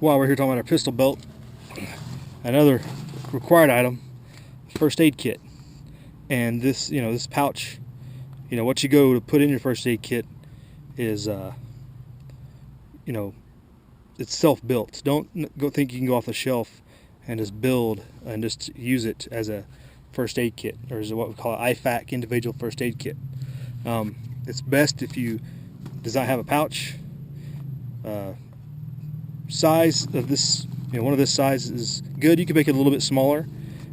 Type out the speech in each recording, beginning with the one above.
while we're here talking about our pistol belt, another required item, first aid kit. And this, this pouch, what you go to put in your first aid kit is, it's self-built. Don't go think you can go off the shelf and just build and just use it as a first aid kit, or as what we call an IFAC, individual first aid kit. It's best if you have a pouch. Size of this, one of this size is good. You can make it a little bit smaller,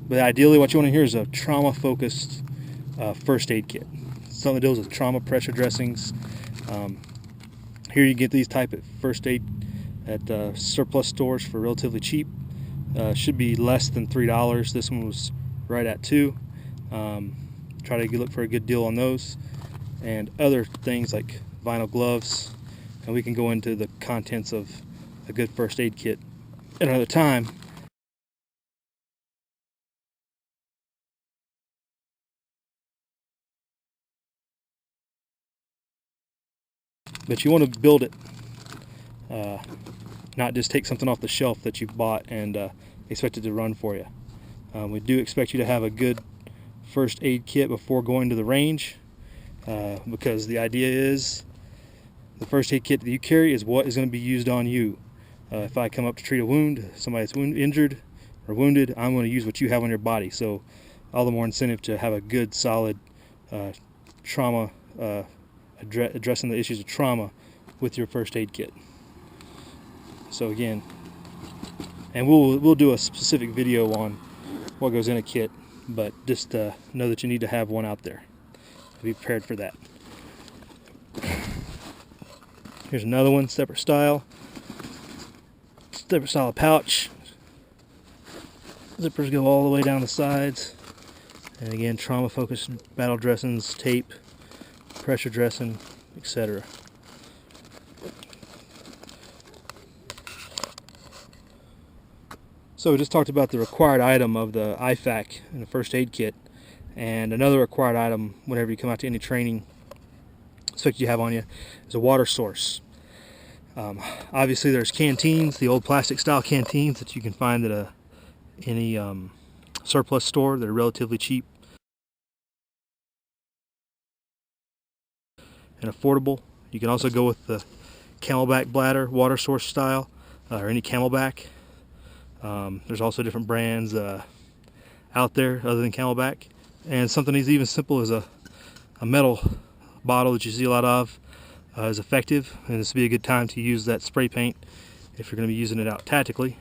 but ideally what you want to hear is a trauma-focused first aid kit. Something that deals with trauma pressure dressings. Here you get these type of first aid at surplus stores for relatively cheap. Should be less than $3. This one was right at $2. Try to look for a good deal on those, and other things like vinyl gloves. And we can go into the contents of a good first aid kit at another time. But you want to build it, not just take something off the shelf that you've bought and expect it to run for you. We do expect you to have a good first aid kit before going to the range, because the idea is the first aid kit that you carry is what is going to be used on you. If I come up to treat a wound, somebody that's injured or wounded, I'm going to use what you have on your body. So all the more incentive to have a good, solid trauma, addressing the issues of trauma with your first aid kit. So again, and we'll do a specific video on what goes in a kit, but just know that you need to have one out there. Be prepared for that. Here's another one, separate style pouch. Zippers go all the way down the sides, and again, trauma focused battle dressings, tape, pressure dressing, etc. So we just talked about the required item of the IFAC in the first aid kit, and another required item whenever you come out to any training expect you have on you is a water source. Obviously there's canteens, the old plastic style canteens that you can find at any surplus store. They're relatively cheap and affordable. You can also go with the Camelback bladder water source style, or any Camelback. There's also different brands out there other than Camelback, and something as even simple as a metal bottle that you see a lot of is effective, and this would be a good time to use that spray paint if you're going to be using it out tactically,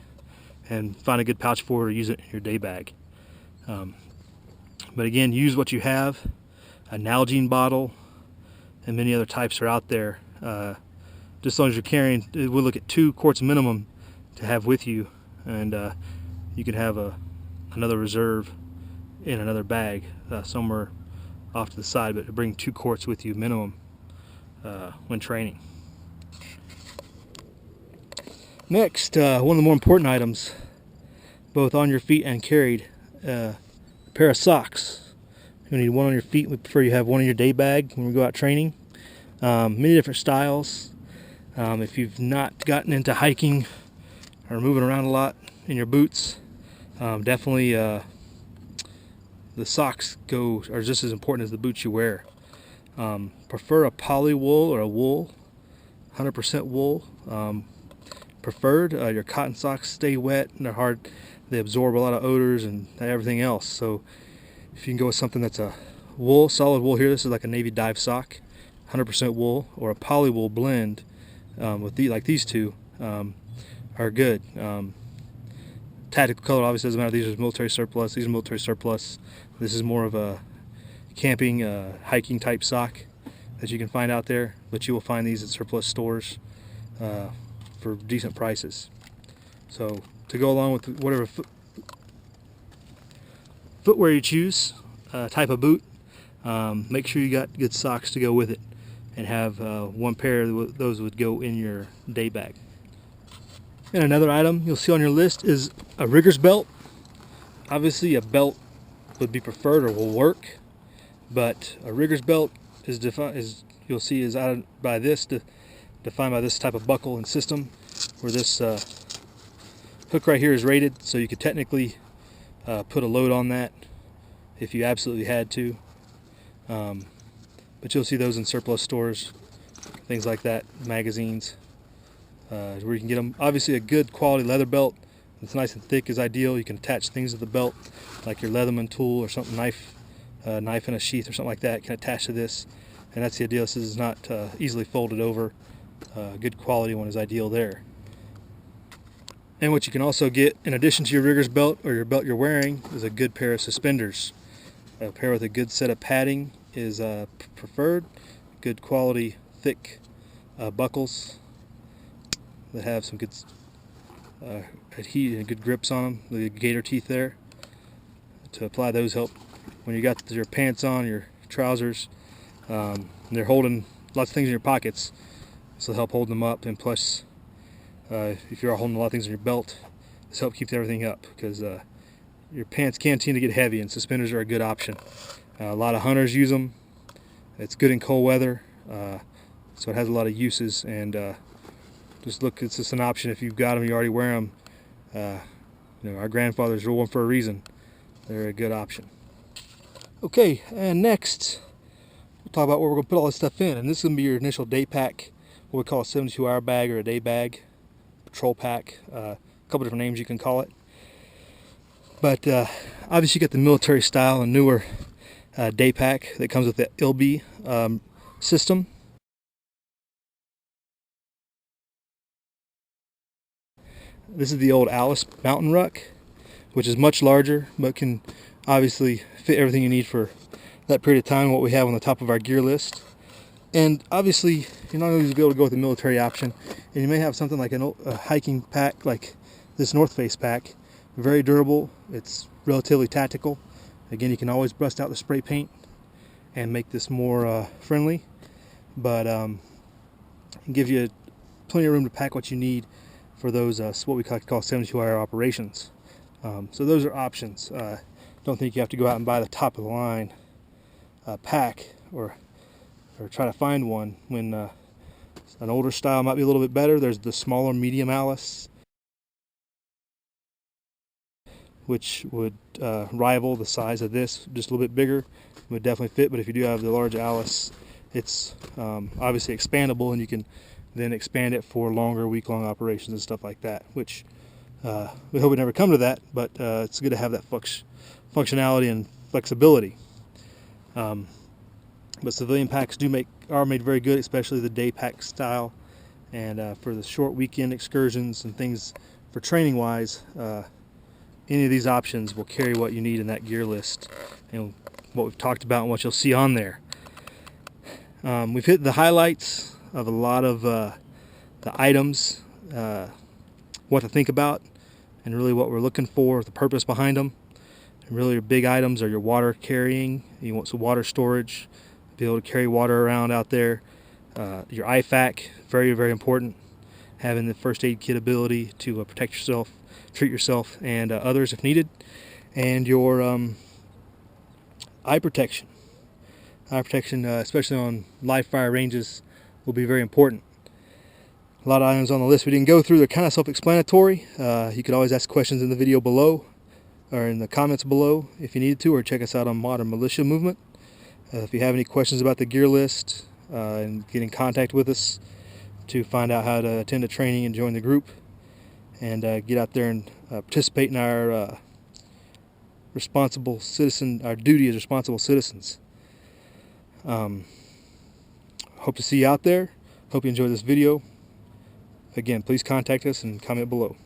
and find a good pouch for it or use it in your day bag. But again, use what you have. A Nalgene bottle and many other types are out there. Just as long as you're carrying, we'll look at 2 quarts minimum to have with you, and you can have another reserve in another bag somewhere off to the side, but bring 2 quarts with you minimum when training. Next, one of the more important items, both on your feet and carried, a pair of socks. You need one on your feet. We prefer you have one in your day bag when we go out training. Many different styles. If you've not gotten into hiking or moving around a lot in your boots, definitely the socks are just as important as the boots you wear. Prefer a poly wool or a wool, 100% wool. Preferred. Your cotton socks stay wet and they're hard. They absorb a lot of odors and everything else. So if you can go with something that's a wool, solid wool here, this is like a navy dive sock, 100% wool, or a poly wool blend with like these two are good. Tactical color obviously doesn't matter. These are military surplus. These are military surplus. This is more of a camping, hiking type sock that you can find out there, but you will find these at surplus stores for decent prices. So to go along with whatever footwear you choose, type of boot, make sure you got good socks to go with it, and have one pair of those would go in your day bag. And another item you'll see on your list is a rigger's belt. Obviously a belt would be preferred or will work, but a rigger's belt is you'll see is defined by this type of buckle and system, where this Hook right here is rated, so you could technically put a load on that if you absolutely had to. But you'll see those in surplus stores, things like that, magazines, where you can get them. Obviously a good quality leather belt that's nice and thick is ideal. You can attach things to the belt, like your Leatherman tool or something, knife in a sheath or something like that can attach to this, and that's the ideal. This is not easily folded over. Good quality one is ideal there. And what you can also get, in addition to your rigger's belt or your belt you're wearing, is a good pair of suspenders. A pair with a good set of padding is preferred. Good quality, thick buckles that have some good adhesion and good grips on them. The gator teeth there. To apply those help when you got your pants on, your trousers. They're holding lots of things in your pockets, so help hold them up. And plus, if you're holding a lot of things in your belt, this helps keep everything up, because your pants can tend to get heavy, and suspenders are a good option. A lot of hunters use them. It's good in cold weather, so it has a lot of uses. And just look, it's just an option. If you've got them, you already wear them. You know, our grandfathers wore them for a reason. They're a good option. Okay, and next we'll talk about where we're going to put all this stuff in. And this is going to be your initial day pack, what we call a 72-hour bag or a day bag, patrol pack, a couple different names you can call it. But obviously you got the military style and newer day pack that comes with the ILB system. This is the old Alice mountain ruck, which is much larger, but can obviously fit everything you need for that period of time, what we have on the top of our gear list. And obviously, you're not going to be able to go with the military option, and you may have something like a hiking pack, like this North Face pack. Very durable, it's relatively tactical. Again, you can always bust out the spray paint and make this more friendly, but it gives you plenty of room to pack what you need for those what we call 72-hour operations. So those are options. Don't think you have to go out and buy the top of the line pack or try to find one when an older style might be a little bit better. There's the smaller medium Alice, which would rival the size of this, just a little bit bigger. It would definitely fit, but if you do have the large Alice, it's obviously expandable, and you can then expand it for longer week-long operations and stuff like that, which we hope we never come to that, but it's good to have that functionality and flexibility. But civilian packs are made very good, especially the day pack style, and for the short weekend excursions and things for training wise, any of these options will carry what you need in that gear list and what we've talked about and what you'll see on there. We've hit the highlights of a lot of the items, what to think about, and really what we're looking for, the purpose behind them. And really your big items are your water carrying. You want some water storage, be able to carry water around out there. Your IFAC, very, very important. Having the first aid kit ability to protect yourself, treat yourself and others if needed. And your eye protection. Eye protection, especially on live fire ranges, will be very important. A lot of items on the list we didn't go through. They're kind of self-explanatory. You could always ask questions in the video below or in the comments below if you needed to, or check us out on Modern Militia Movement. If you have any questions about the gear list, and get in contact with us to find out how to attend a training and join the group and get out there and participate in our responsible citizen, our duty as responsible citizens. Hope to see you out there. Hope you enjoyed this video. Again, please contact us and comment below.